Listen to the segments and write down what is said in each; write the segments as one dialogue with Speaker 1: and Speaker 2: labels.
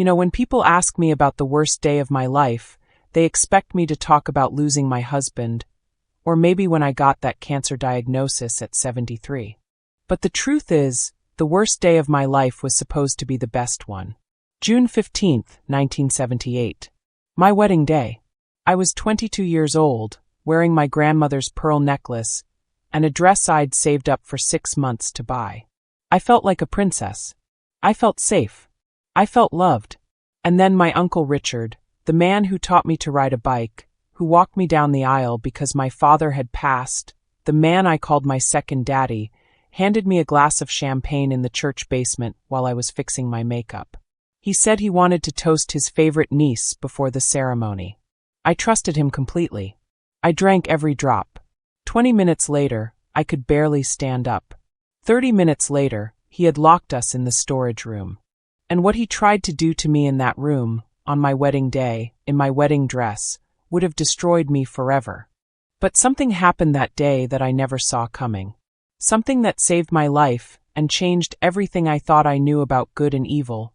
Speaker 1: When people ask me about the worst day of my life, they expect me to talk about losing my husband, or maybe when I got that cancer diagnosis at 73. But the truth is, the worst day of my life was supposed to be the best one. June 15th, 1978. My wedding day. I was 22 years old, wearing my grandmother's pearl necklace and a dress I'd saved up for 6 months to buy. I felt like a princess. I felt safe. I felt loved. And then my Uncle Richard, the man who taught me to ride a bike, who walked me down the aisle because my father had passed, the man I called my second daddy, handed me a glass of champagne in the church basement while I was fixing my makeup. He said he wanted to toast his favorite niece before the ceremony. I trusted him completely. I drank every drop. 20 minutes later, I could barely stand up. 30 minutes later, he had locked us in the storage room. And what he tried to do to me in that room, on my wedding day, in my wedding dress, would have destroyed me forever. But something happened that day that I never saw coming. Something that saved my life and changed everything I thought I knew about good and evil,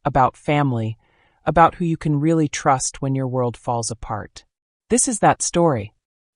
Speaker 1: about family, about who you can really trust when your world falls apart. This is that story.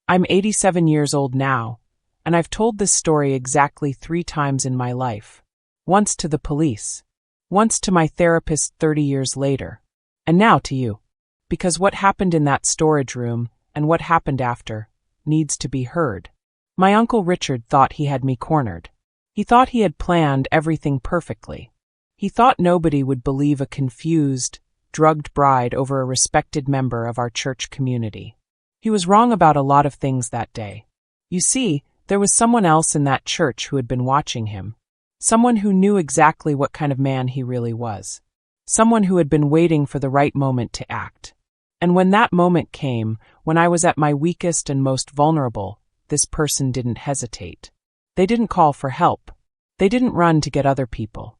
Speaker 1: I'm 87 years old now, and I've told this story exactly 3 times in my life. Once to the police, once to my therapist 30 years later, and now to you. Because what happened in that storage room, and what happened after, needs to be heard. My Uncle Richard thought he had me cornered. He thought he had planned everything perfectly. He thought nobody would believe a confused, drugged bride over a respected member of our church community. He was wrong about a lot of things that day. You see, there was someone else in that church who had been watching him. Someone who knew exactly what kind of man he really was. Someone who had been waiting for the right moment to act. And when that moment came, when I was at my weakest and most vulnerable, this person didn't hesitate. They didn't call for help. They didn't run to get other people.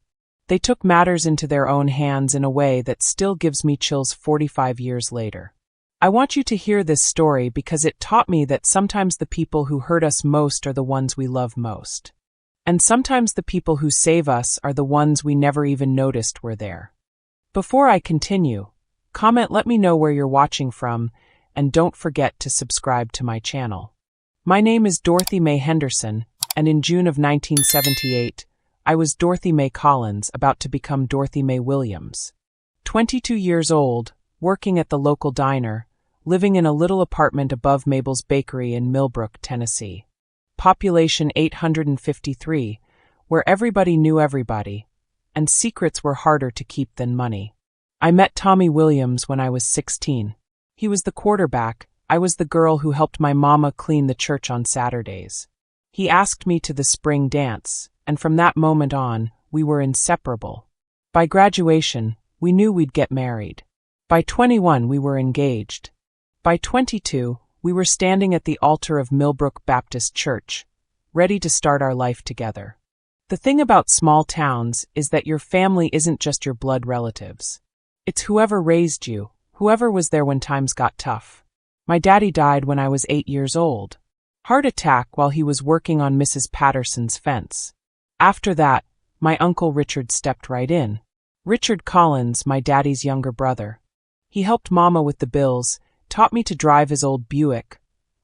Speaker 1: They took matters into their own hands in a way that still gives me chills 45 years later. I want you to hear this story because it taught me that sometimes the people who hurt us most are the ones we love most. And sometimes the people who save us are the ones we never even noticed were there. Before I continue, comment, let me know where you're watching from, and don't forget to subscribe to my channel. My name is Dorothy Mae Henderson, and in June of 1978, I was Dorothy Mae Collins, about to become Dorothy Mae Williams. 22 years old, working at the local diner, living in a little apartment above Mabel's Bakery in Millbrook, Tennessee. Population 853, where everybody knew everybody, and secrets were harder to keep than money. I met Tommy Williams when I was 16. He was the quarterback. I was the girl who helped my mama clean the church on Saturdays. He asked me to the spring dance, and from that moment on, we were inseparable. By graduation, we knew we'd get married. By 21, we were engaged. By 22, we were standing at the altar of Millbrook Baptist Church, ready to start our life together. The thing about small towns is that your family isn't just your blood relatives. It's whoever raised you, whoever was there when times got tough. My daddy died when I was 8 years old. Heart attack while he was working on Mrs. Patterson's fence. After that, my Uncle Richard stepped right in. Richard Collins, my daddy's younger brother. He helped Mama with the bills, taught me to drive his old Buick,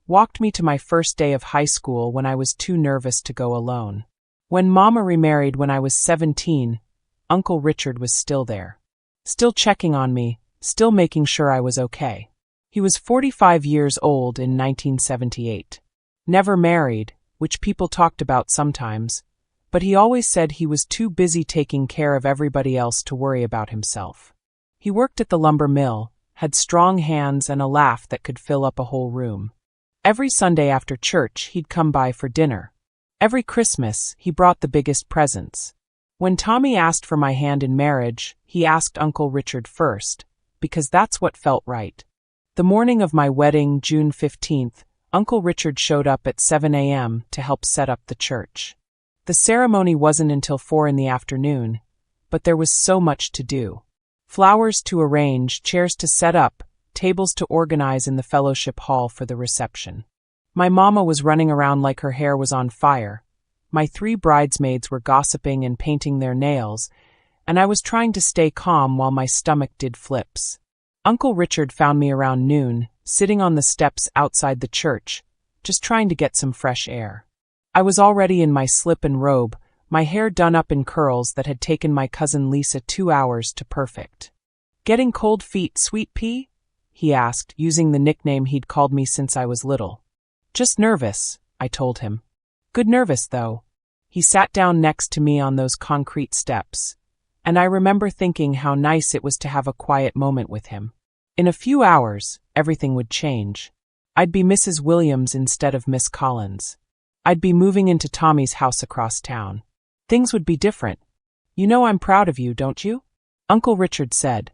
Speaker 1: walked me to my first day of high school when I was too nervous to go alone. When Mama remarried when I was 17, Uncle Richard was still there. Still checking on me, still making sure I was okay. He was 45 years old in 1978. Never married, which people talked about sometimes, but he always said he was too busy taking care of everybody else to worry about himself. He worked at the lumber mill, had strong hands and a laugh that could fill up a whole room. Every Sunday after church, he'd come by for dinner. Every Christmas, he brought the biggest presents. When Tommy asked for my hand in marriage, he asked Uncle Richard first, because that's what felt right. The morning of my wedding, June 15th, Uncle Richard showed up at 7 a.m. to help set up the church. The ceremony wasn't until 4 in the afternoon, but there was so much to do. Flowers to arrange, chairs to set up, tables to organize in the fellowship hall for the reception. My mama was running around like her hair was on fire. My 3 bridesmaids were gossiping and painting their nails, and I was trying to stay calm while my stomach did flips. Uncle Richard found me around noon, sitting on the steps outside the church, just trying to get some fresh air. I was already in my slip and robe, my hair done up in curls that had taken my cousin Lisa 2 hours to perfect. "Getting cold feet, sweet pea?" he asked, using the nickname he'd called me since I was little. "Just nervous," I told him. "Good nervous, though." He sat down next to me on those concrete steps, and I remember thinking how nice it was to have a quiet moment with him. In a few hours, everything would change. I'd be Mrs. Williams instead of Miss Collins. I'd be moving into Tommy's house across town. Things would be different. "You know I'm proud of you, don't you?" Uncle Richard said.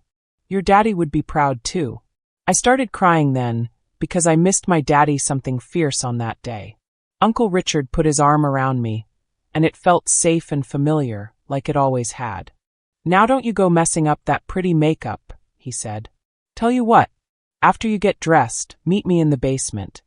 Speaker 1: "Your daddy would be proud too." I started crying then, because I missed my daddy something fierce on that day. Uncle Richard put his arm around me, and it felt safe and familiar, like it always had. "Now don't you go messing up that pretty makeup," he said. "Tell you what, after you get dressed, meet me in the basement.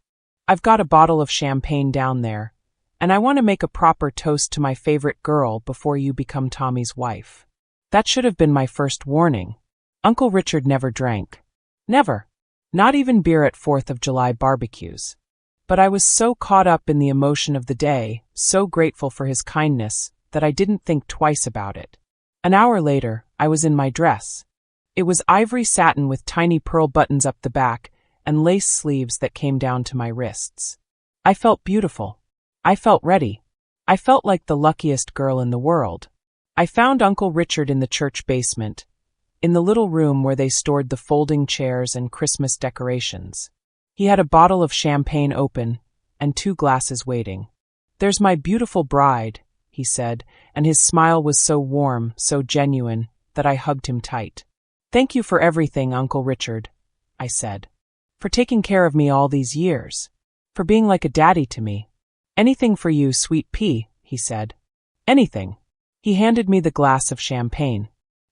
Speaker 1: I've got a bottle of champagne down there, and I want to make a proper toast to my favorite girl before you become Tommy's wife." That should have been my first warning. Uncle Richard never drank. Never. Not even beer at 4th of July barbecues. But I was so caught up in the emotion of the day, so grateful for his kindness, that I didn't think twice about it. An hour later, I was in my dress. It was ivory satin with tiny pearl buttons up the back and lace sleeves that came down to my wrists. I felt beautiful. I felt ready. I felt like the luckiest girl in the world. I found Uncle Richard in the church basement, in the little room where they stored the folding chairs and Christmas decorations. He had a bottle of champagne open and 2 glasses waiting. "There's my beautiful bride," he said, and his smile was so warm, so genuine, that I hugged him tight. "Thank you for everything, Uncle Richard," I said. "For taking care of me all these years. For being like a daddy to me. Anything for you, sweet pea," he said. "Anything." He handed me the glass of champagne.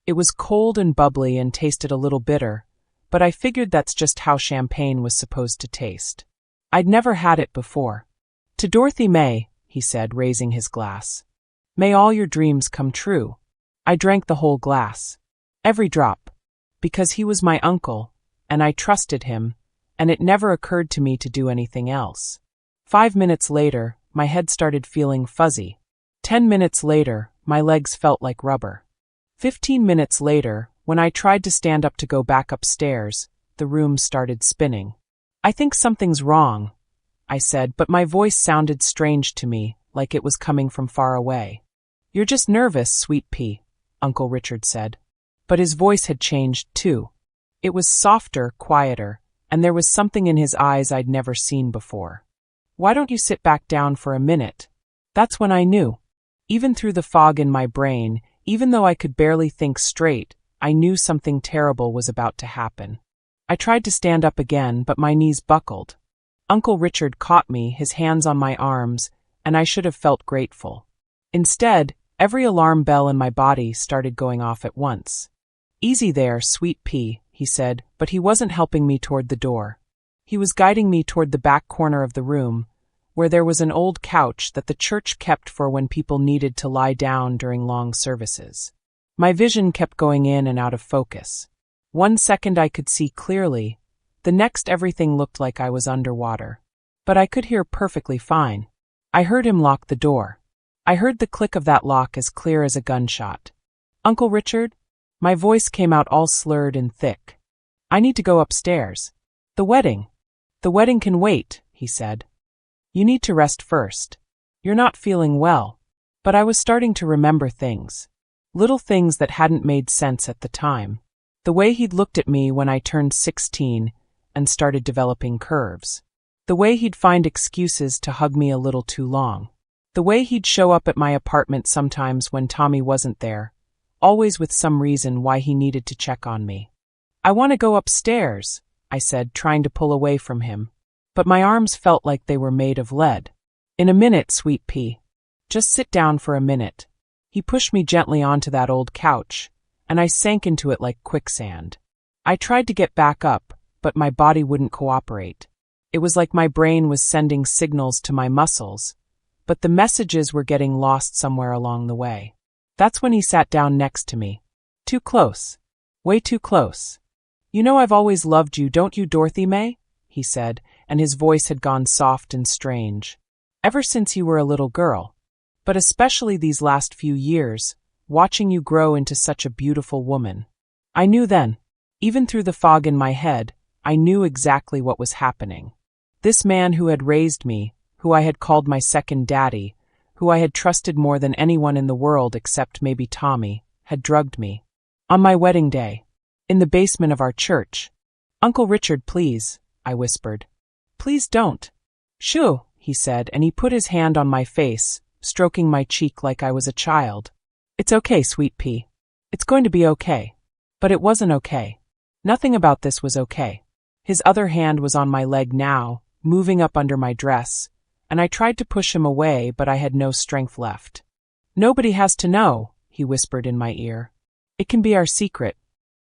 Speaker 1: It was cold and bubbly and tasted a little bitter, but I figured that's just how champagne was supposed to taste. I'd never had it before. "To Dorothy May," he said, raising his glass. "May all your dreams come true." I drank the whole glass. Every drop. Because he was my uncle, and I trusted him, and it never occurred to me to do anything else. 5 minutes later, my head started feeling fuzzy. 10 minutes later, my legs felt like rubber. 15 minutes later, when I tried to stand up to go back upstairs, the room started spinning. "I think something's wrong," I said, but my voice sounded strange to me, like it was coming from far away. "You're just nervous, sweet pea," Uncle Richard said. But his voice had changed too. It was softer, quieter, and there was something in his eyes I'd never seen before. "Why don't you sit back down for a minute?" That's when I knew. Even through the fog in my brain, even though I could barely think straight, I knew something terrible was about to happen. I tried to stand up again, but my knees buckled. Uncle Richard caught me, his hands on my arms, and I should have felt grateful. Instead, every alarm bell in my body started going off at once. "Easy there, sweet pea," he said, but he wasn't helping me toward the door. He was guiding me toward the back corner of the room, where there was an old couch that the church kept for when people needed to lie down during long services. My vision kept going in and out of focus. 1 second I could see clearly, the next everything looked like I was underwater. But I could hear perfectly fine. I heard him lock the door. I heard the click of that lock as clear as a gunshot. "Uncle Richard?" My voice came out all slurred and thick. "I need to go upstairs. The wedding. The wedding can wait," he said. "You need to rest first. You're not feeling well." But I was starting to remember things. Little things that hadn't made sense at the time. The way he'd looked at me when I turned 16 and started developing curves. The way he'd find excuses to hug me a little too long. The way he'd show up at my apartment sometimes when Tommy wasn't there, always with some reason why he needed to check on me. "I want to go upstairs," I said, trying to pull away from him. But my arms felt like they were made of lead. "In a minute, sweet pea. Just sit down for a minute." He pushed me gently onto that old couch, and I sank into it like quicksand. I tried to get back up, but my body wouldn't cooperate. It was like my brain was sending signals to my muscles, but the messages were getting lost somewhere along the way. That's when he sat down next to me, Too close. Way too close. You know I've always loved you, don't you, Dorothy May? He said, and his voice had gone soft and strange. Ever since you were a little girl. But especially these last few years, watching you grow into such a beautiful woman. I knew then. Even through the fog in my head, I knew exactly what was happening. This man who had raised me, who I had called my second daddy, who I had trusted more than anyone in the world except maybe Tommy, had drugged me. On my wedding day. In the basement of our church. Uncle Richard, please, I whispered. Please don't. Shoo, he said, and he put his hand on my face, stroking my cheek like I was a child. It's okay, sweet pea. It's going to be okay. But it wasn't okay. Nothing about this was okay. His other hand was on my leg now, moving up under my dress, and I tried to push him away, but I had no strength left. Nobody has to know, he whispered in my ear. It can be our secret.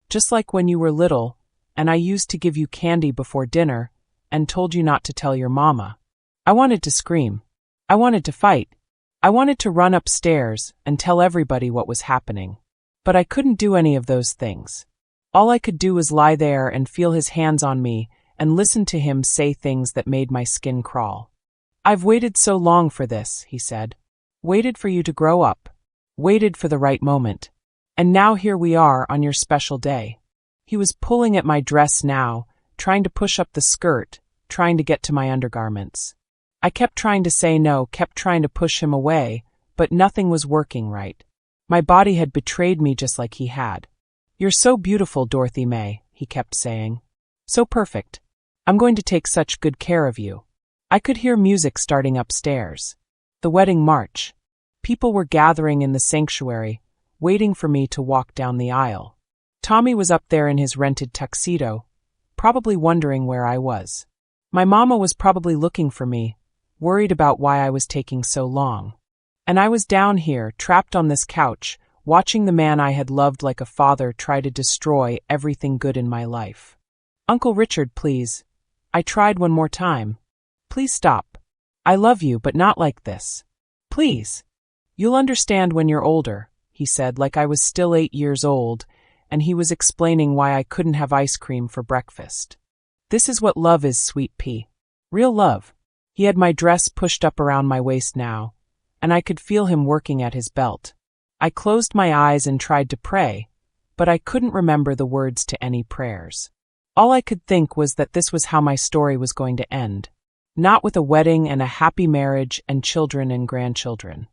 Speaker 1: Just like when you were little, and I used to give you candy before dinner, and told you not to tell your mama. I wanted to scream. I wanted to fight. I wanted to run upstairs and tell everybody what was happening. But I couldn't do any of those things. All I could do was lie there and feel his hands on me and listen to him say things that made my skin crawl. I've waited so long for this, he said. Waited for you to grow up. Waited for the right moment. And now here we are on your special day. He was pulling at my dress now, trying to push up the skirt, trying to get to my undergarments. I kept trying to say no, kept trying to push him away, but nothing was working right. My body had betrayed me just like he had. You're so beautiful, Dorothy May, he kept saying. So perfect. I'm going to take such good care of you. I could hear music starting upstairs. The wedding march. People were gathering in the sanctuary, waiting for me to walk down the aisle. Tommy was up there in his rented tuxedo, probably wondering where I was. My mama was probably looking for me, worried about why I was taking so long. And I was down here, trapped on this couch, watching the man I had loved like a father try to destroy everything good in my life. Uncle Richard, please. I tried one more time. Please stop. I love you, but not like this. Please. You'll understand when you're older, he said, like I was still 8 years old, and he was explaining why I couldn't have ice cream for breakfast. This is what love is, sweet pea. Real love. He had my dress pushed up around my waist now, and I could feel him working at his belt. I closed my eyes and tried to pray, but I couldn't remember the words to any prayers. All I could think was that this was how my story was going to end. Not with a wedding and a happy marriage and children and grandchildren.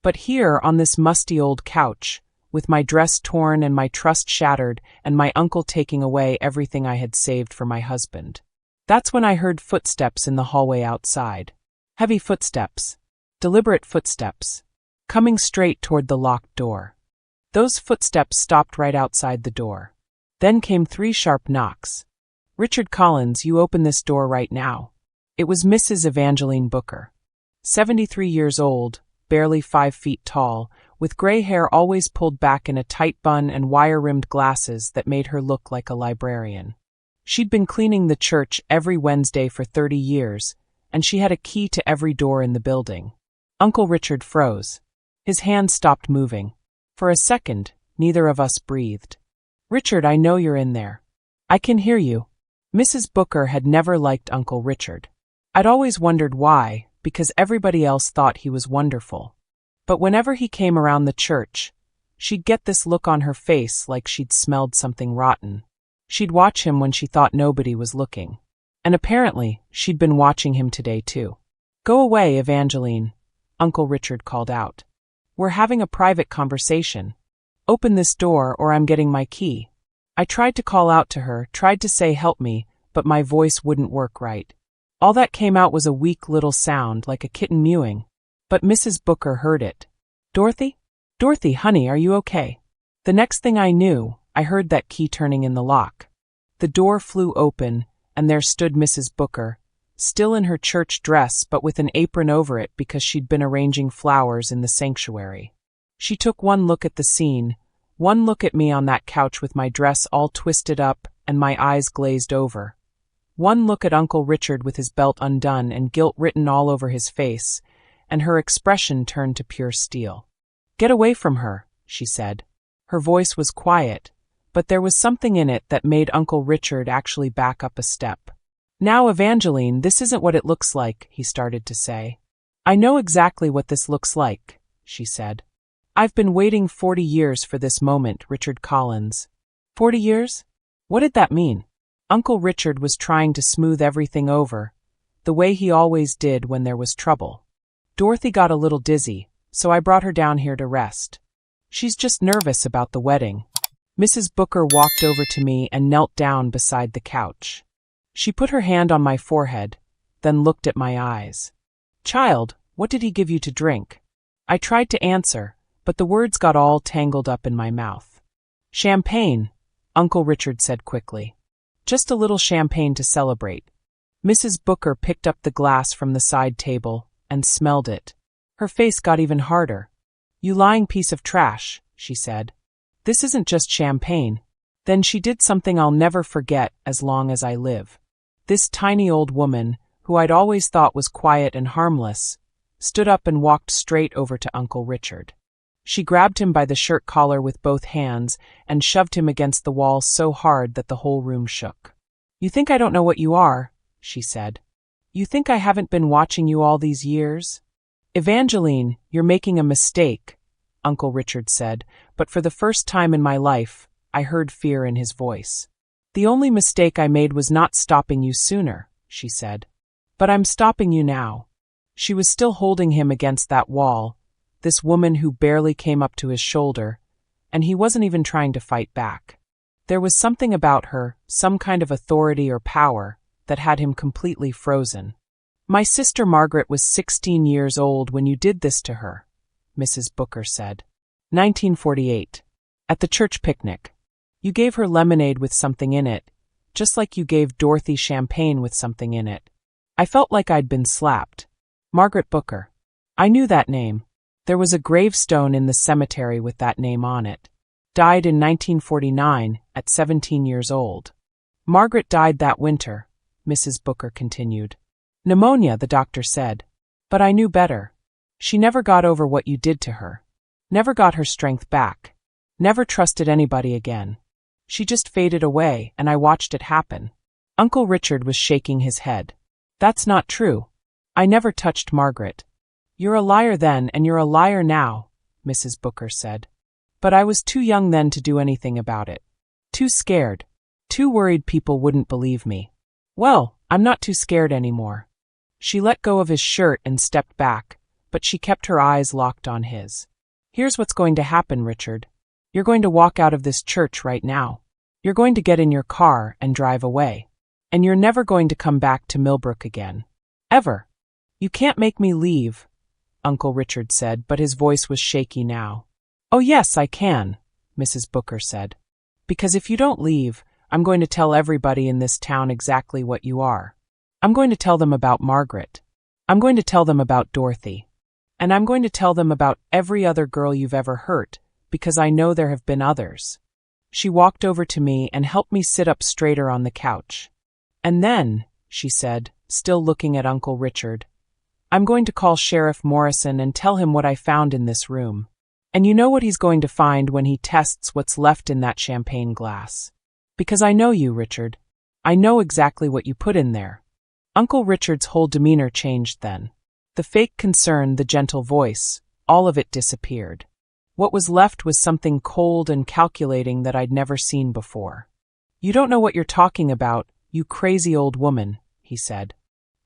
Speaker 1: But here, on this musty old couch, with my dress torn and my trust shattered and my uncle taking away everything I had saved for my husband. That's when I heard footsteps in the hallway outside. Heavy footsteps. Deliberate footsteps. Coming straight toward the locked door. Those footsteps stopped right outside the door. Then came 3 sharp knocks. Richard Collins, you open this door right now. It was Mrs. Evangeline Booker. 73 years old, barely 5 feet tall, with gray hair always pulled back in a tight bun and wire-rimmed glasses that made her look like a librarian. She'd been cleaning the church every Wednesday for 30 years, and she had a key to every door in the building. Uncle Richard froze. His hands stopped moving. For a second, neither of us breathed. Richard, I know you're in there. I can hear you. Mrs. Booker had never liked Uncle Richard. I'd always wondered why, because everybody else thought he was wonderful. But whenever he came around the church, she'd get this look on her face like she'd smelled something rotten. She'd watch him when she thought nobody was looking. And apparently, she'd been watching him today too. Go away, Evangeline, Uncle Richard called out. We're having a private conversation. Open this door or I'm getting my key. I tried to call out to her, tried to say help me, but my voice wouldn't work right. All that came out was a weak little sound like a kitten mewing. But Mrs. Booker heard it. Dorothy? Dorothy, honey, are you okay? The next thing I knew, I heard that key turning in the lock. The door flew open, and there stood Mrs. Booker, still in her church dress but with an apron over it because she'd been arranging flowers in the sanctuary. She took one look at the scene, one look at me on that couch with my dress all twisted up and my eyes glazed over. One look at Uncle Richard with his belt undone and guilt written all over his face, and her expression turned to pure steel. Get away from her, she said. Her voice was quiet, but there was something in it that made Uncle Richard actually back up a step. "Now, Evangeline, this isn't what it looks like," he started to say. "I know exactly what this looks like," she said. "I've been waiting 40 years for this moment, Richard Collins." 40 years? What did that mean? Uncle Richard was trying to smooth everything over, the way he always did when there was trouble. "Dorothy got a little dizzy, so I brought her down here to rest. She's just nervous about the wedding." Mrs. Booker walked over to me and knelt down beside the couch. She put her hand on my forehead, then looked at my eyes. "Child, what did he give you to drink?" I tried to answer, but the words got all tangled up in my mouth. "Champagne," Uncle Richard said quickly. "Just a little champagne to celebrate." Mrs. Booker picked up the glass from the side table and smelled it. Her face got even harder. "You lying piece of trash," she said. "This isn't just champagne." Then she did something I'll never forget as long as I live. This tiny old woman, who I'd always thought was quiet and harmless, stood up and walked straight over to Uncle Richard. She grabbed him by the shirt collar with both hands and shoved him against the wall so hard that the whole room shook. "You think I don't know what you are?" she said. "You think I haven't been watching you all these years?" "Evangeline, you're making a mistake," Uncle Richard said, but for the first time in my life, I heard fear in his voice. "The only mistake I made was not stopping you sooner," she said. "But I'm stopping you now." She was still holding him against that wall, this woman who barely came up to his shoulder, and he wasn't even trying to fight back. There was something about her, some kind of authority or power, that had him completely frozen. "My sister Margaret was 16 years old when you did this to her," Mrs. Booker said. 1948. At the church picnic. "You gave her lemonade with something in it, just like you gave Dorothy champagne with something in it." I felt like I'd been slapped. Margaret Booker. I knew that name. There was a gravestone in the cemetery with that name on it. Died in 1949, at 17 years old. "Margaret died that winter," Mrs. Booker continued. "Pneumonia, the doctor said. But I knew better. She never got over what you did to her. Never got her strength back. Never trusted anybody again. She just faded away, and I watched it happen." Uncle Richard was shaking his head. "That's not true. I never touched Margaret." "You're a liar then, and you're a liar now," Mrs. Booker said. "But I was too young then to do anything about it. Too scared. Too worried people wouldn't believe me. Well, I'm not too scared anymore." She let go of his shirt and stepped back, but she kept her eyes locked on his. "Here's what's going to happen, Richard. You're going to walk out of this church right now. You're going to get in your car and drive away. And you're never going to come back to Millbrook again. Ever. You can't make me leave," Uncle Richard said, but his voice was shaky now. "Oh yes, I can," Mrs. Booker said. "Because if you don't leave, I'm going to tell everybody in this town exactly what you are. I'm going to tell them about Margaret. I'm going to tell them about Dorothy. And I'm going to tell them about every other girl you've ever hurt, because I know there have been others." She walked over to me and helped me sit up straighter on the couch. "And then," she said, still looking at Uncle Richard, "I'm going to call Sheriff Morrison and tell him what I found in this room. And you know what he's going to find when he tests what's left in that champagne glass. Because I know you, Richard. I know exactly what you put in there." Uncle Richard's whole demeanor changed then. The fake concern, the gentle voice, all of it disappeared. What was left was something cold and calculating that I'd never seen before. "You don't know what you're talking about, you crazy old woman," he said.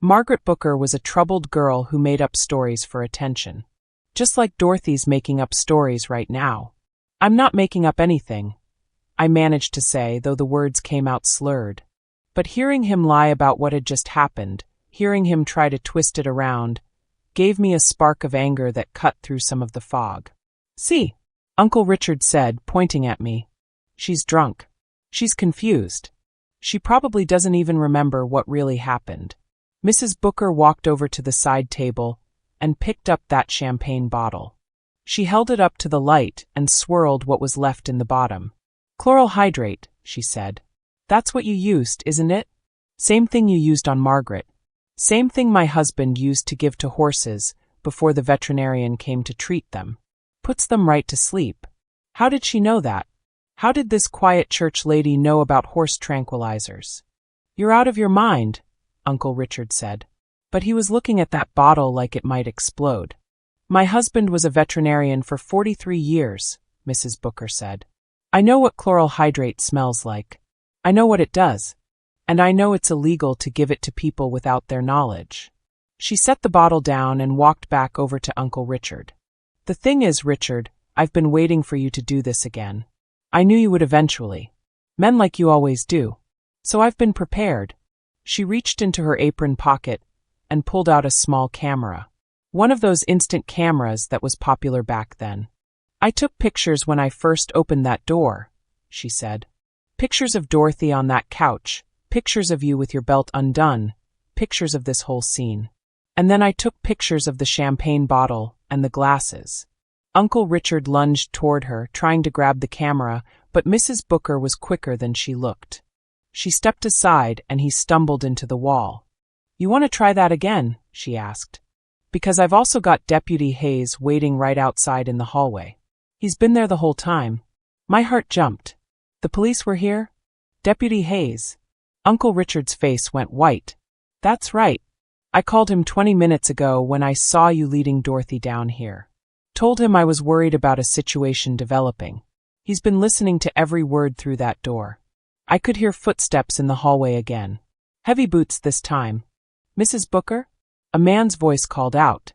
Speaker 1: "Margaret Booker was a troubled girl who made up stories for attention. Just like Dorothy's making up stories right now. I'm not making up anything," I managed to say, though the words came out slurred. But hearing him lie about what had just happened, hearing him try to twist it around, gave me a spark of anger that cut through some of the fog. "See," Uncle Richard said, pointing at me. "She's drunk. She's confused. She probably doesn't even remember what really happened." Mrs. Booker walked over to the side table and picked up that champagne bottle. She held it up to the light and swirled what was left in the bottom. "Chloral hydrate," she said. "That's what you used, isn't it? Same thing you used on Margaret. Same thing my husband used to give to horses before the veterinarian came to treat them. Puts them right to sleep. How did she know that? How did this quiet church lady know about horse tranquilizers? You're out of your mind, Uncle Richard said. But he was looking at that bottle like it might explode. My husband was a veterinarian for 43 years, Mrs. Booker said. I know what chloral hydrate smells like. I know what it does. And I know it's illegal to give it to people without their knowledge. She set the bottle down and walked back over to Uncle Richard. The thing is, Richard, I've been waiting for you to do this again. I knew you would eventually. Men like you always do. So I've been prepared. She reached into her apron pocket and pulled out a small camera. One of those instant cameras that was popular back then. I took pictures when I first opened that door, she said. Pictures of Dorothy on that couch, pictures of you with your belt undone, pictures of this whole scene. And then I took pictures of the champagne bottle and the glasses. Uncle Richard lunged toward her, trying to grab the camera, but Mrs. Booker was quicker than she looked. She stepped aside and he stumbled into the wall. You want to try that again? She asked. Because I've also got Deputy Hayes waiting right outside in the hallway. He's been there the whole time. My heart jumped. The police were here? Deputy Hayes. Uncle Richard's face went white. That's right. I called him 20 minutes ago when I saw you leading Dorothy down here. Told him I was worried about a situation developing. He's been listening to every word through that door. I could hear footsteps in the hallway again. Heavy boots this time. Mrs. Booker? A man's voice called out.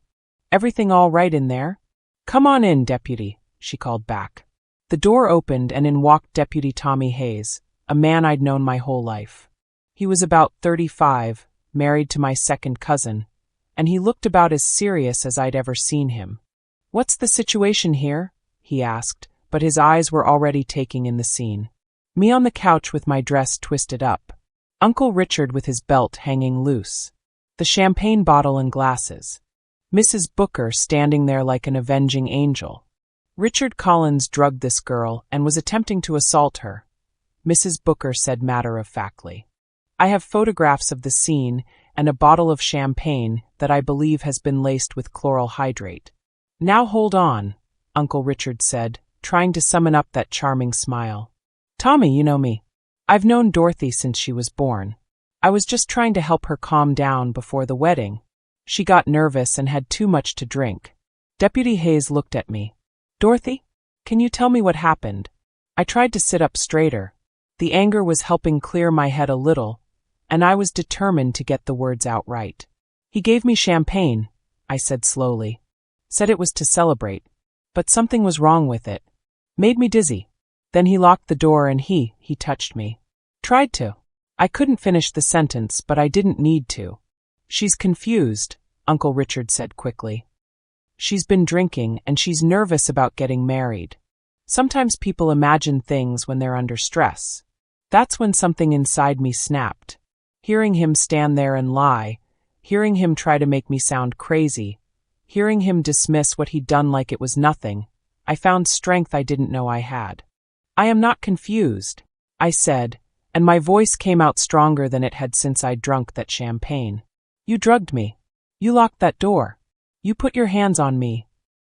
Speaker 1: Everything all right in there? Come on in, Deputy, she called back. The door opened and in walked Deputy Tommy Hayes, a man I'd known my whole life. He was about 35, married to my second cousin, and he looked about as serious as I'd ever seen him. What's the situation here? He asked, but his eyes were already taking in the scene. Me on the couch with my dress twisted up. Uncle Richard with his belt hanging loose. The champagne bottle and glasses. Mrs. Booker standing there like an avenging angel. Richard Collins drugged this girl and was attempting to assault her. Mrs. Booker said matter-of-factly. I have photographs of the scene and a bottle of champagne that I believe has been laced with chloral hydrate. Now hold on, Uncle Richard said, trying to summon up that charming smile. Tommy, you know me. I've known Dorothy since she was born. I was just trying to help her calm down before the wedding. She got nervous and had too much to drink. Deputy Hayes looked at me. Dorothy, can you tell me what happened? I tried to sit up straighter. The anger was helping clear my head a little, and I was determined to get the words out right. He gave me champagne, I said slowly. Said it was to celebrate. But something was wrong with it. Made me dizzy. Then he locked the door and he touched me. Tried to. I couldn't finish the sentence, but I didn't need to. She's confused, Uncle Richard said quickly. She's been drinking and she's nervous about getting married. Sometimes people imagine things when they're under stress. That's when something inside me snapped. Hearing him stand there and lie, hearing him try to make me sound crazy, hearing him dismiss what he'd done like it was nothing, I found strength I didn't know I had. I am not confused, I said, and my voice came out stronger than it had since I'd drunk that champagne. You drugged me. You locked that door. You put your hands on me.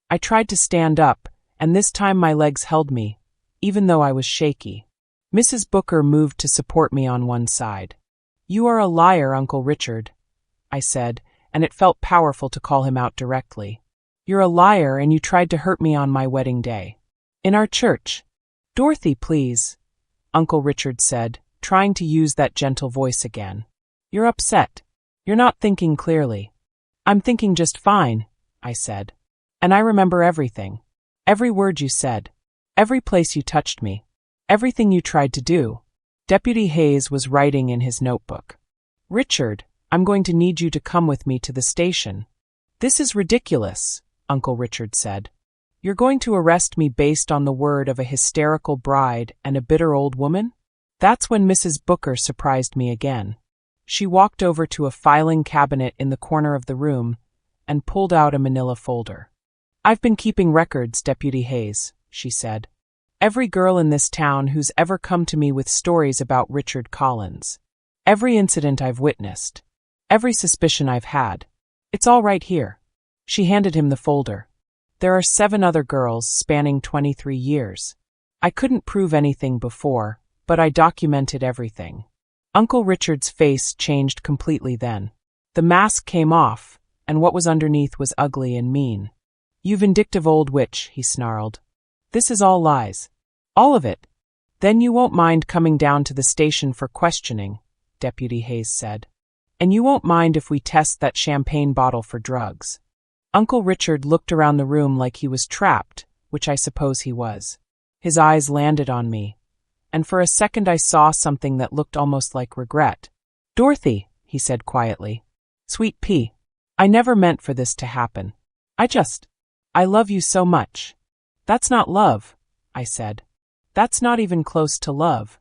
Speaker 1: I tried to stand up, and this time my legs held me, even though I was shaky. Mrs. Booker moved to support me on one side. You are a liar, Uncle Richard, I said, and it felt powerful to call him out directly. You're a liar and you tried to hurt me on my wedding day. In our church. Dorothy, please, Uncle Richard said, trying to use that gentle voice again. You're upset. You're not thinking clearly. I'm thinking just fine, I said. And I remember everything. Every word you said. Every place you touched me. Everything you tried to do. Deputy Hayes was writing in his notebook. Richard, I'm going to need you to come with me to the station. This is ridiculous, Uncle Richard said. You're going to arrest me based on the word of a hysterical bride and a bitter old woman? That's when Mrs. Booker surprised me again. She walked over to a filing cabinet in the corner of the room and pulled out a manila folder. I've been keeping records, Deputy Hayes, she said. Every girl in this town who's ever come to me with stories about Richard Collins. Every incident I've witnessed. Every suspicion I've had. It's all right here. She handed him the folder. There are 7 other girls spanning 23 years. I couldn't prove anything before, but I documented everything. Uncle Richard's face changed completely then. The mask came off, and what was underneath was ugly and mean. "You vindictive old witch," he snarled. "This is all lies. All of it. Then you won't mind coming down to the station for questioning," Deputy Hayes said. "And you won't mind if we test that champagne bottle for drugs." Uncle Richard looked around the room like he was trapped, which I suppose he was. His eyes landed on me, and for a second I saw something that looked almost like regret. "Dorothy," he said quietly. "Sweet pea. I never meant for this to happen. I love you so much." "That's not love," I said. "That's not even close to love."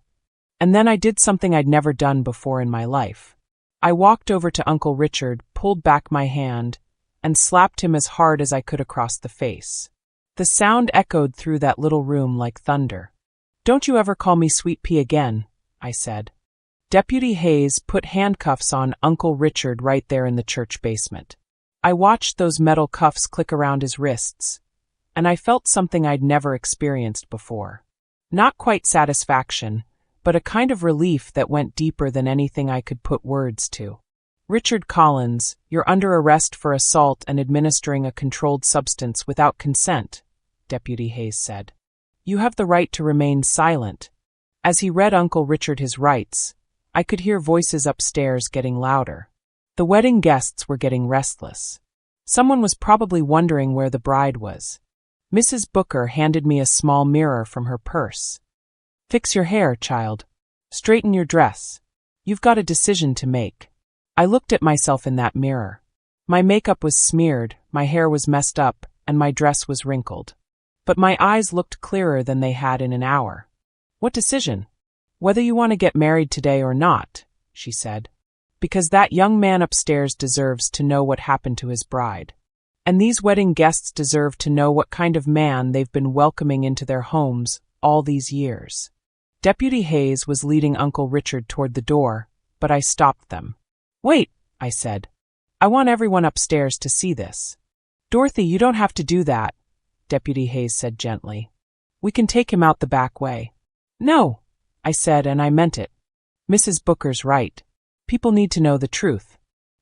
Speaker 1: And then I did something I'd never done before in my life. I walked over to Uncle Richard, pulled back my hand, and slapped him as hard as I could across the face. The sound echoed through that little room like thunder. "Don't you ever call me Sweet Pea again," I said. Deputy Hayes put handcuffs on Uncle Richard right there in the church basement. I watched those metal cuffs click around his wrists, and I felt something I'd never experienced before. Not quite satisfaction, but a kind of relief that went deeper than anything I could put words to. "Richard Collins, you're under arrest for assault and administering a controlled substance without consent," Deputy Hayes said. "You have the right to remain silent." As he read Uncle Richard his rights, I could hear voices upstairs getting louder. The wedding guests were getting restless. Someone was probably wondering where the bride was. Mrs. Booker handed me a small mirror from her purse. "Fix your hair, child. Straighten your dress. You've got a decision to make." I looked at myself in that mirror. My makeup was smeared, my hair was messed up, and my dress was wrinkled. But my eyes looked clearer than they had in an hour. "What decision?" "Whether you want to get married today or not," she said. "Because that young man upstairs deserves to know what happened to his bride. And these wedding guests deserve to know what kind of man they've been welcoming into their homes all these years." Deputy Hayes was leading Uncle Richard toward the door, but I stopped them. "Wait," I said. "I want everyone upstairs to see this." "Dorothy, you don't have to do that," Deputy Hayes said gently. "We can take him out the back way." "No," I said, and I meant it. Mrs. Booker's right. People need to know the truth.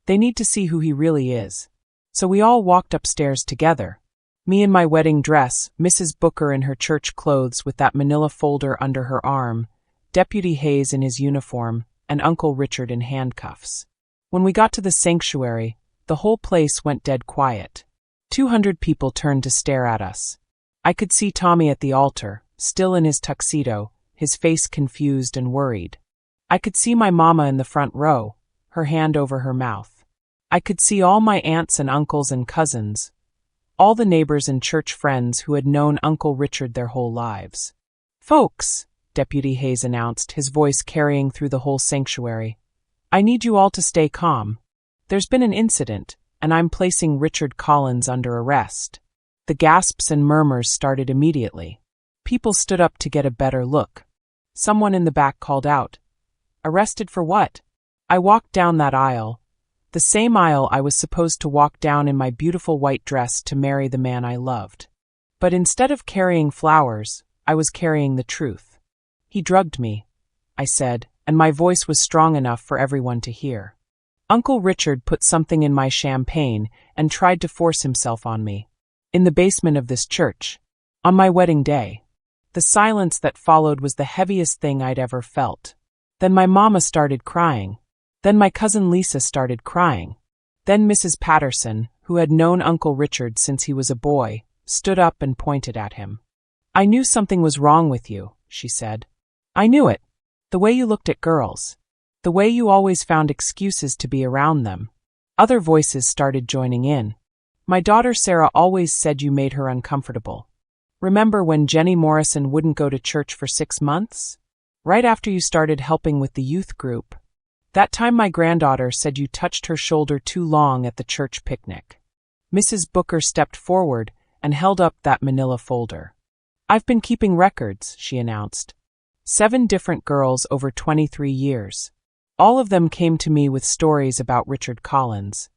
Speaker 1: They need to see who he really is. So we all walked upstairs together. Me in my wedding dress, Mrs. Booker in her church clothes with that manila folder under her arm, Deputy Hayes in his uniform, and Uncle Richard in handcuffs. When we got to the sanctuary, the whole place went dead quiet. 200 people turned to stare at us. I could see Tommy at the altar, still in his tuxedo, his face confused and worried. I could see my mama in the front row, her hand over her mouth. I could see all my aunts and uncles and cousins, all the neighbors and church friends who had known Uncle Richard their whole lives. "Folks," Deputy Hayes announced, his voice carrying through the whole sanctuary, "I need you all to stay calm. There's been an incident, and I'm placing Richard Collins under arrest." The gasps and murmurs started immediately. People stood up to get a better look. Someone in the back called out, "Arrested for what?" I walked down that aisle, the same aisle I was supposed to walk down in my beautiful white dress to marry the man I loved. But instead of carrying flowers, I was carrying the truth. "He drugged me," I said, and my voice was strong enough for everyone to hear. Uncle Richard put something in my champagne and tried to force himself on me. In the basement of this church. On my wedding day. The silence that followed was the heaviest thing I'd ever felt. Then my mama started crying. Then my cousin Lisa started crying. Then Mrs. Patterson, who had known Uncle Richard since he was a boy, stood up and pointed at him. "I knew something was wrong with you," she said. "I knew it. The way you looked at girls. The way you always found excuses to be around them." Other voices started joining in. "My daughter Sarah always said you made her uncomfortable. Remember when Jenny Morrison wouldn't go to church for 6 months? Right after you started helping with the youth group. That time my granddaughter said you touched her shoulder too long at the church picnic." Mrs. Booker stepped forward and held up that manila folder. "I've been keeping records," she announced. 7 different girls over 23 years. All of them came to me with stories about Richard Collins.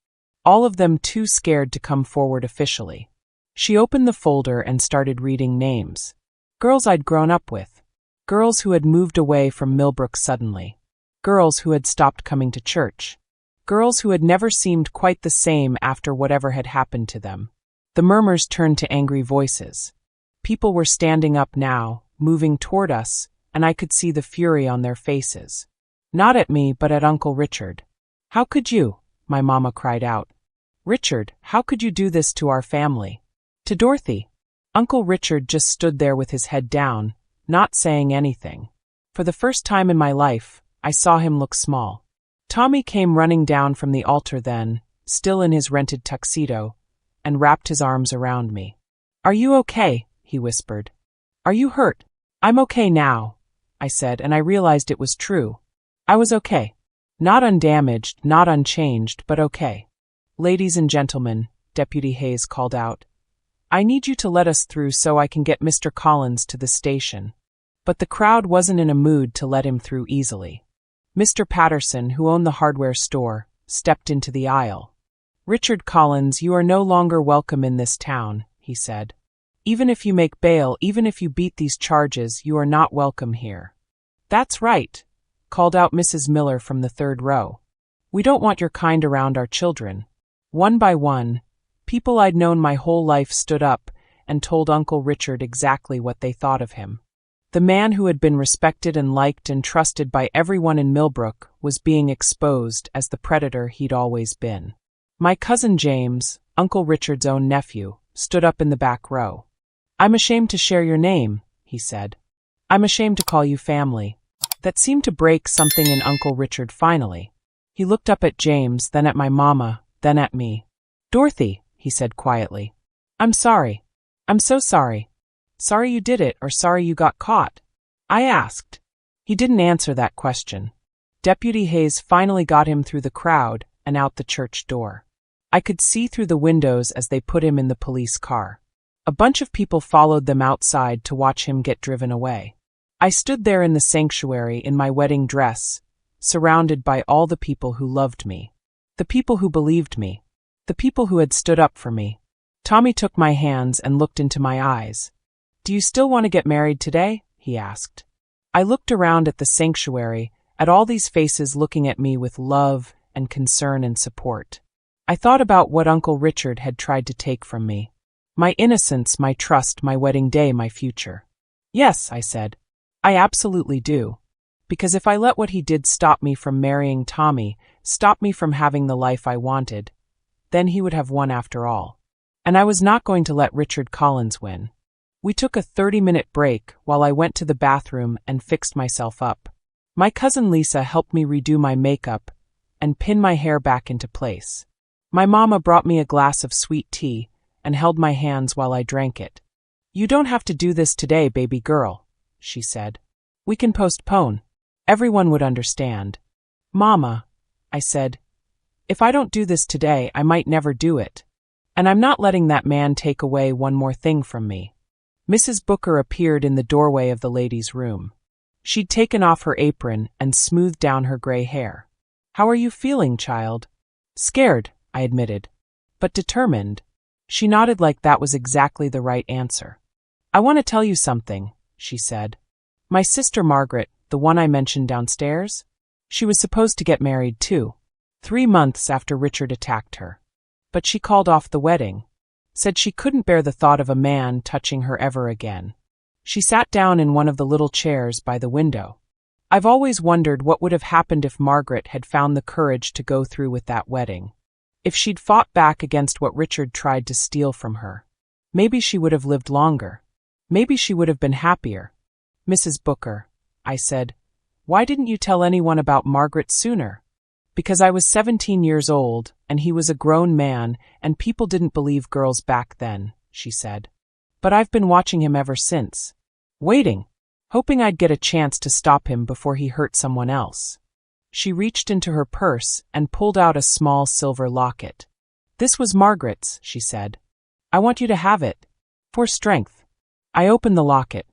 Speaker 1: All of them too scared to come forward officially. She opened the folder and started reading names. Girls I'd grown up with. Girls who had moved away from Millbrook suddenly. Girls who had stopped coming to church. Girls who had never seemed quite the same after whatever had happened to them. The murmurs turned to angry voices. People were standing up now, moving toward us, and I could see the fury on their faces. Not at me, but at Uncle Richard. "How could you?" my mama cried out. "Richard, how could you do this to our family?" To Dorothy. Uncle Richard just stood there with his head down, not saying anything. For the first time in my life, I saw him look small. Tommy came running down from the altar then, still in his rented tuxedo, and wrapped his arms around me. "Are you okay?" he whispered. "Are you hurt?" "I'm okay now," I said, and I realized it was true. I was okay. Not undamaged, not unchanged, but okay. "Ladies and gentlemen," Deputy Hayes called out, "I need you to let us through so I can get Mr. Collins to the station." But the crowd wasn't in a mood to let him through easily. Mr. Patterson, who owned the hardware store, stepped into the aisle. "Richard Collins, you are no longer welcome in this town," he said. "Even if you make bail, even if you beat these charges, you are not welcome here." "That's right," called out Mrs. Miller from the third row. "We don't want your kind around our children." One by one, people I'd known my whole life stood up and told Uncle Richard exactly what they thought of him. The man who had been respected and liked and trusted by everyone in Millbrook was being exposed as the predator he'd always been. My cousin James, Uncle Richard's own nephew, stood up in the back row. "I'm ashamed to share your name," he said. "I'm ashamed to call you family." That seemed to break something in Uncle Richard finally. He looked up at James, then at my mama, then at me. "Dorothy," he said quietly. "I'm sorry. I'm so sorry. Sorry you did it, or sorry you got caught?" I asked. He didn't answer that question. Deputy Hayes finally got him through the crowd and out the church door. I could see through the windows as they put him in the police car. A bunch of people followed them outside to watch him get driven away. I stood there in the sanctuary in my wedding dress, surrounded by all the people who loved me. The people who believed me. The people who had stood up for me. Tommy took my hands and looked into my eyes. "Do you still want to get married today?" he asked. I looked around at the sanctuary, at all these faces looking at me with love and concern and support. I thought about what Uncle Richard had tried to take from me. My innocence, my trust, my wedding day, my future. "Yes," I said. "I absolutely do. Because if I let what he did stop me from marrying Tommy, stop me from having the life I wanted, then he would have won after all. And I was not going to let Richard Collins win." We took a 30-minute break while I went to the bathroom and fixed myself up. My cousin Lisa helped me redo my makeup and pin my hair back into place. My mama brought me a glass of sweet tea and held my hands while I drank it. "You don't have to do this today, baby girl," she said. "We can postpone. Everyone would understand." "Mama," I said, "if I don't do this today, I might never do it. And I'm not letting that man take away one more thing from me." Mrs. Booker appeared in the doorway of the ladies' room. She'd taken off her apron and smoothed down her gray hair. "How are you feeling, child?" "Scared," I admitted, "but determined." She nodded like that was exactly the right answer. "I want to tell you something," she said. "My sister Margaret, the one I mentioned downstairs, she was supposed to get married too, 3 months after Richard attacked her. But she called off the wedding. Said she couldn't bear the thought of a man touching her ever again. She sat down in one of the little chairs by the window. I've always wondered what would have happened if Margaret had found the courage to go through with that wedding. If she'd fought back against what Richard tried to steal from her. Maybe she would have lived longer. Maybe she would have been happier. "Mrs. Booker," I said, "why didn't you tell anyone about Margaret sooner?" "Because I was 17 years old, and he was a grown man, and people didn't believe girls back then," she said. "But I've been watching him ever since. Waiting. Hoping I'd get a chance to stop him before he hurt someone else." She reached into her purse and pulled out a small silver locket. "This was Margaret's," she said. "I want you to have it. For strength." I opened the locket.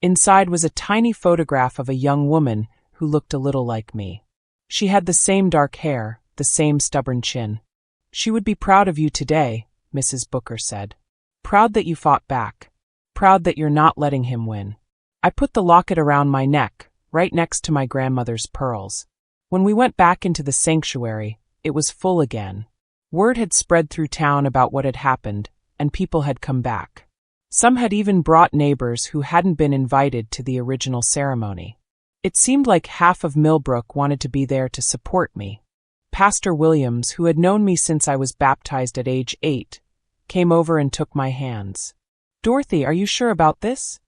Speaker 1: Inside was a tiny photograph of a young woman who looked a little like me. She had the same dark hair, the same stubborn chin. "She would be proud of you today," Mrs. Booker said. "Proud that you fought back. proud that you're not letting him win. I put the locket around my neck, right next to my grandmother's pearls. When we went back into the sanctuary, it was full again. Word had spread through town about what had happened, and people had come back. Some had even brought neighbors who hadn't been invited to the original ceremony. It seemed like half of Millbrook wanted to be there to support me. Pastor Williams, who had known me since I was baptized at age 8, came over and took my hands. "Dorothy, are you sure about this?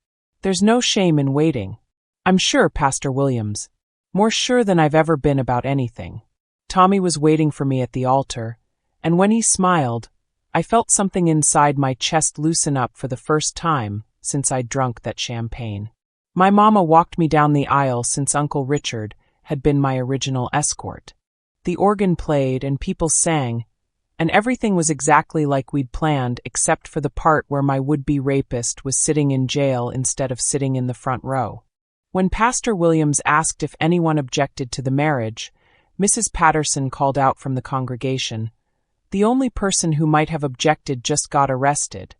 Speaker 1: There's no shame in waiting." "I'm sure, Pastor Williams. More sure than I've ever been about anything." Tommy was waiting for me at the altar, and when he smiled, I felt something inside my chest loosen up for the first time since I'd drunk that champagne. My mama walked me down the aisle since Uncle Richard had been my original escort. The organ played and people sang, and everything was exactly like we'd planned except for the part where my would-be rapist was sitting in jail instead of sitting in the front row. When Pastor Williams asked if anyone objected to the marriage, Mrs. Patterson called out from the congregation, "The only person who might have objected just got arrested,"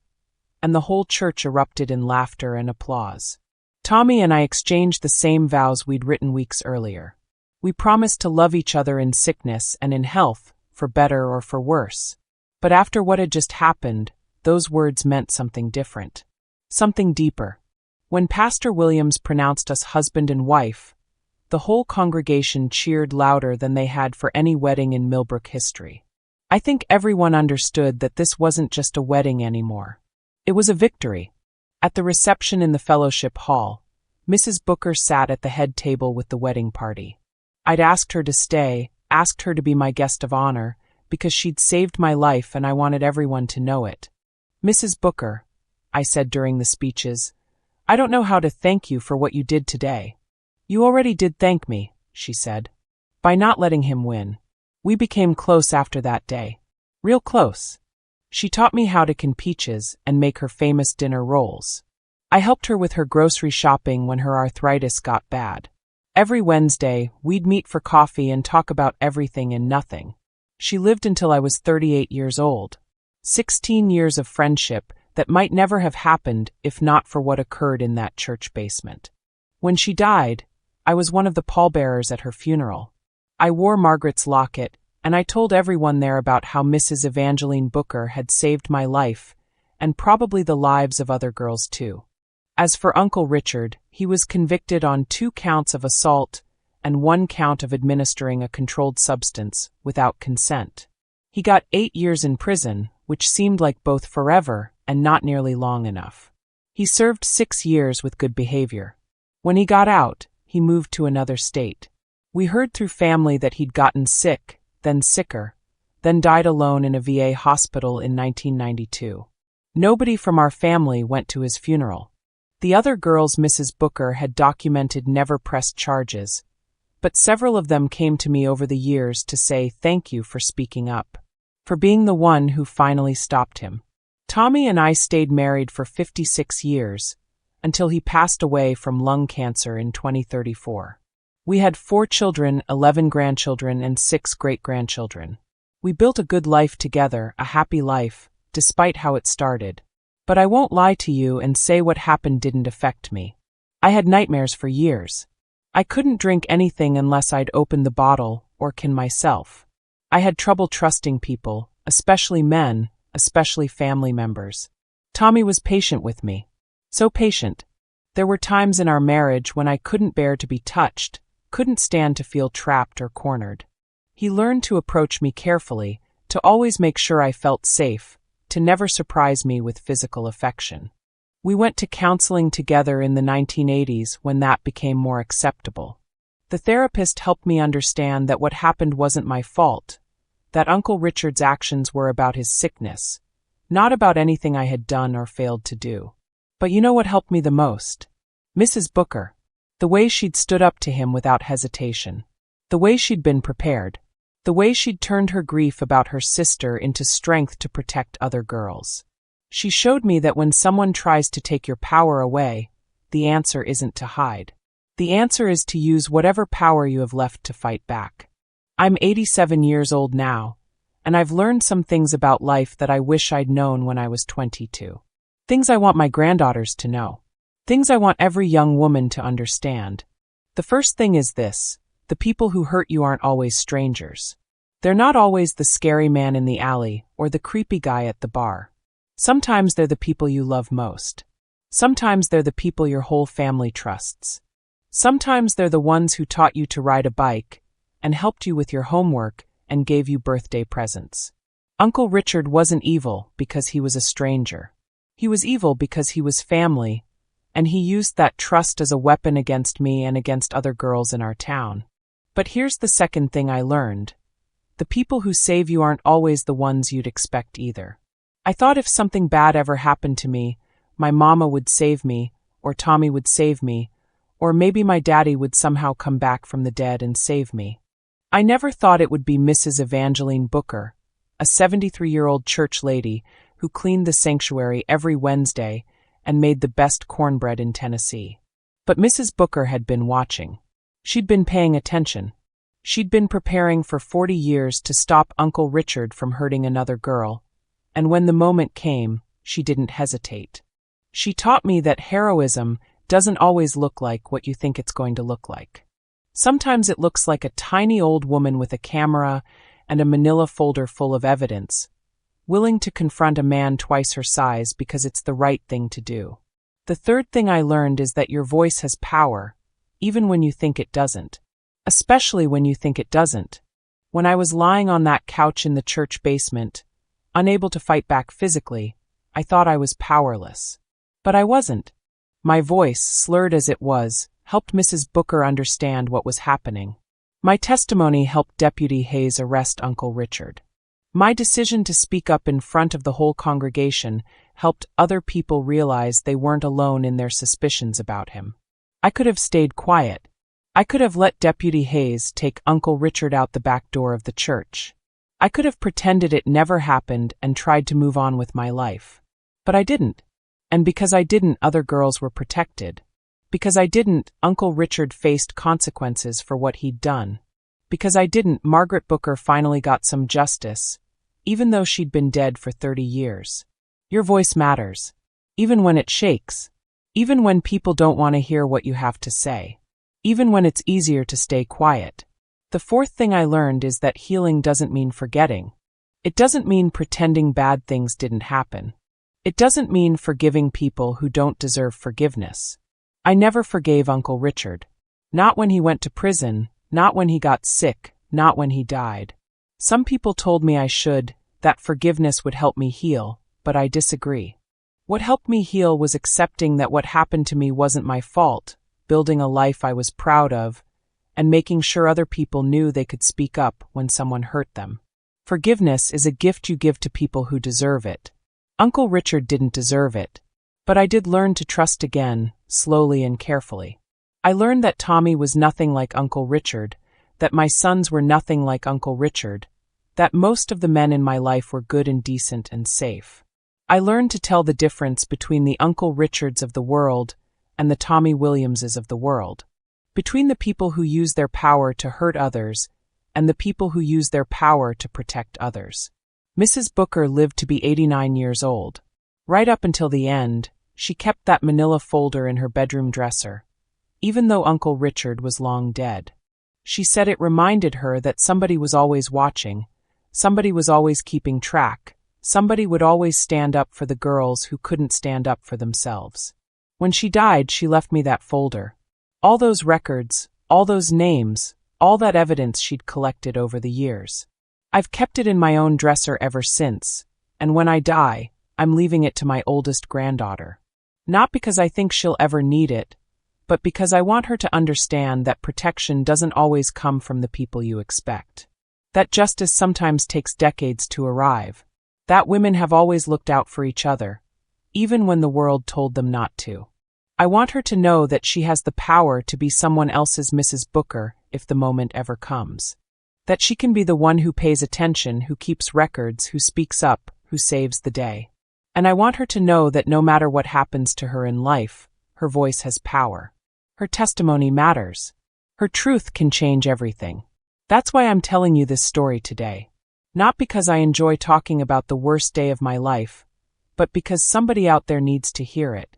Speaker 1: and the whole church erupted in laughter and applause. Tommy and I exchanged the same vows we'd written weeks earlier. We promised to love each other in sickness and in health, for better or for worse. But after what had just happened, those words meant something different. Something deeper. When Pastor Williams pronounced us husband and wife, the whole congregation cheered louder than they had for any wedding in Millbrook history. I think everyone understood that this wasn't just a wedding anymore. It was a victory. At the reception in the fellowship hall, Mrs. Booker sat at the head table with the wedding party. I'd asked her to stay, asked her to be my guest of honor, because she'd saved my life and I wanted everyone to know it. "Mrs. Booker," I said during the speeches, "I don't know how to thank you for what you did today." "You already did thank me," she said, "by not letting him win. We became close after that day. Real close. She taught me how to can peaches and make her famous dinner rolls. I helped her with her grocery shopping when her arthritis got bad. Every Wednesday, we'd meet for coffee and talk about everything and nothing. She lived until I was 38 years old. 16 years of friendship that might never have happened if not for what occurred in that church basement. When she died, I was one of the pallbearers at her funeral. I wore Margaret's locket, and I told everyone there about how Mrs. Evangeline Booker had saved my life, and probably the lives of other girls too. As for Uncle Richard, he was convicted on 2 counts of assault and 1 count of administering a controlled substance without consent. He got 8 years in prison, which seemed like both forever and not nearly long enough. He served 6 years with good behavior. When he got out, he moved to another state. We heard through family that he'd gotten sick, then sicker, then died alone in a VA hospital in 1992. Nobody from our family went to his funeral. The other girls Mrs. Booker had documented never pressed charges, but several of them came to me over the years to say thank you for speaking up, for being the one who finally stopped him. Tommy and I stayed married for 56 years, until he passed away from lung cancer in 2034. We had 4 children, 11 grandchildren, and 6 great-grandchildren. We built a good life together, a happy life, despite how it started. But I won't lie to you and say what happened didn't affect me. I had nightmares for years. I couldn't drink anything unless I'd opened the bottle or can myself. I had trouble trusting people, especially men, especially family members. Tommy was patient with me. So patient. There were times in our marriage when I couldn't bear to be touched, couldn't stand to feel trapped or cornered. He learned to approach me carefully, to always make sure I felt safe, to never surprise me with physical affection. We went to counseling together in the 1980s when that became more acceptable. The therapist helped me understand that what happened wasn't my fault, that Uncle Richard's actions were about his sickness, not about anything I had done or failed to do. But you know what helped me the most? Mrs. Booker. The way she'd stood up to him without hesitation. The way she'd been prepared. The way she'd turned her grief about her sister into strength to protect other girls. She showed me that when someone tries to take your power away, the answer isn't to hide. The answer is to use whatever power you have left to fight back. I'm 87 years old now, and I've learned some things about life that I wish I'd known when I was 22. Things I want my granddaughters to know. Things I want every young woman to understand. The first thing is this: the people who hurt you aren't always strangers. They're not always the scary man in the alley or the creepy guy at the bar. Sometimes they're the people you love most. Sometimes they're the people your whole family trusts. Sometimes they're the ones who taught you to ride a bike and helped you with your homework and gave you birthday presents. Uncle Richard wasn't evil because he was a stranger. He was evil because he was family, and he used that trust as a weapon against me and against other girls in our town. But here's the second thing I learned. The people who save you aren't always the ones you'd expect either. I thought if something bad ever happened to me, my mama would save me, or Tommy would save me, or maybe my daddy would somehow come back from the dead and save me. I never thought it would be Mrs. Evangeline Booker, a 73-year-old church lady who cleaned the sanctuary every Wednesday and made the best cornbread in Tennessee. But Mrs. Booker had been watching. She'd been paying attention. She'd been preparing for 40 years to stop Uncle Richard from hurting another girl, and when the moment came, she didn't hesitate. She taught me that heroism doesn't always look like what you think it's going to look like. Sometimes it looks like a tiny old woman with a camera and a manila folder full of evidence, willing to confront a man twice her size because it's the right thing to do. The third thing I learned is that your voice has power, even when you think it doesn't. Especially when you think it doesn't. When I was lying on that couch in the church basement, unable to fight back physically, I thought I was powerless. But I wasn't. My voice, slurred as it was, helped Mrs. Booker understand what was happening. My testimony helped Deputy Hayes arrest Uncle Richard. My decision to speak up in front of the whole congregation helped other people realize they weren't alone in their suspicions about him. I could have stayed quiet. I could have let Deputy Hayes take Uncle Richard out the back door of the church. I could have pretended it never happened and tried to move on with my life. But I didn't. And because I didn't, other girls were protected. Because I didn't, Uncle Richard faced consequences for what he'd done. Because I didn't, Margaret Booker finally got some justice, even though she'd been dead for 30 years. Your voice matters. Even when it shakes. Even when people don't want to hear what you have to say. Even when it's easier to stay quiet. The fourth thing I learned is that healing doesn't mean forgetting. It doesn't mean pretending bad things didn't happen. It doesn't mean forgiving people who don't deserve forgiveness. I never forgave Uncle Richard. Not when he went to prison, not when he got sick, not when he died. Some people told me I should, that forgiveness would help me heal, but I disagree. What helped me heal was accepting that what happened to me wasn't my fault, building a life I was proud of, and making sure other people knew they could speak up when someone hurt them. Forgiveness is a gift you give to people who deserve it. Uncle Richard didn't deserve it. But I did learn to trust again, slowly and carefully. I learned that Tommy was nothing like Uncle Richard, that my sons were nothing like Uncle Richard, that most of the men in my life were good and decent and safe. I learned to tell the difference between the Uncle Richards of the world and the Tommy Williamses of the world. Between the people who use their power to hurt others and the people who use their power to protect others. Mrs. Booker lived to be 89 years old. Right up until the end, she kept that manila folder in her bedroom dresser, even though Uncle Richard was long dead. She said it reminded her that somebody was always watching, somebody was always keeping track, somebody would always stand up for the girls who couldn't stand up for themselves. When she died, she left me that folder. All those records, all those names, all that evidence she'd collected over the years. I've kept it in my own dresser ever since, and when I die, I'm leaving it to my oldest granddaughter. Not because I think she'll ever need it, but because I want her to understand that protection doesn't always come from the people you expect. That justice sometimes takes decades to arrive. That women have always looked out for each other, even when the world told them not to. I want her to know that she has the power to be someone else's Mrs. Booker if the moment ever comes. That she can be the one who pays attention, who keeps records, who speaks up, who saves the day. And I want her to know that no matter what happens to her in life, her voice has power. Her testimony matters. Her truth can change everything. That's why I'm telling you this story today. Not because I enjoy talking about the worst day of my life, but because somebody out there needs to hear it.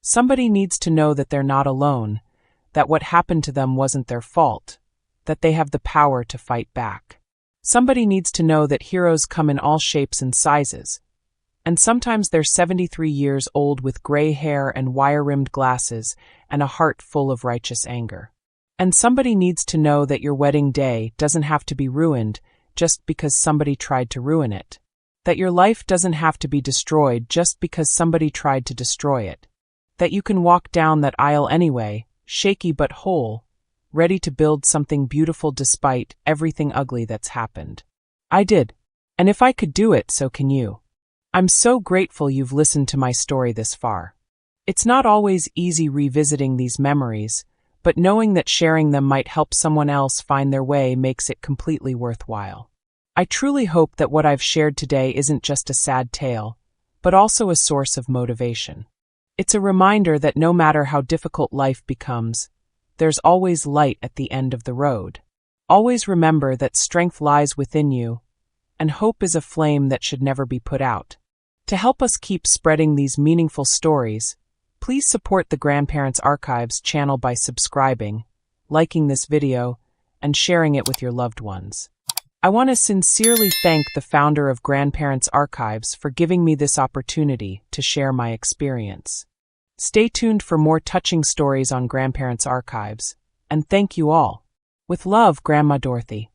Speaker 1: Somebody needs to know that they're not alone, that what happened to them wasn't their fault, that they have the power to fight back. Somebody needs to know that heroes come in all shapes and sizes, and sometimes they're 73 years old with gray hair and wire-rimmed glasses and a heart full of righteous anger. And somebody needs to know that your wedding day doesn't have to be ruined just because somebody tried to ruin it. That your life doesn't have to be destroyed just because somebody tried to destroy it. That you can walk down that aisle anyway, shaky but whole, ready to build something beautiful despite everything ugly that's happened. I did. And if I could do it, so can you. I'm so grateful you've listened to my story this far. It's not always easy revisiting these memories, but knowing that sharing them might help someone else find their way makes it completely worthwhile. I truly hope that what I've shared today isn't just a sad tale, but also a source of motivation. It's a reminder that no matter how difficult life becomes, there's always light at the end of the road. Always remember that strength lies within you, and hope is a flame that should never be put out. To help us keep spreading these meaningful stories, please support the Grandparents Archives channel by subscribing, liking this video, and sharing it with your loved ones. I want to sincerely thank the founder of Grandparents Archives for giving me this opportunity to share my experience. Stay tuned for more touching stories on Grandparents Archives, and thank you all. With love, Grandma Dorothy.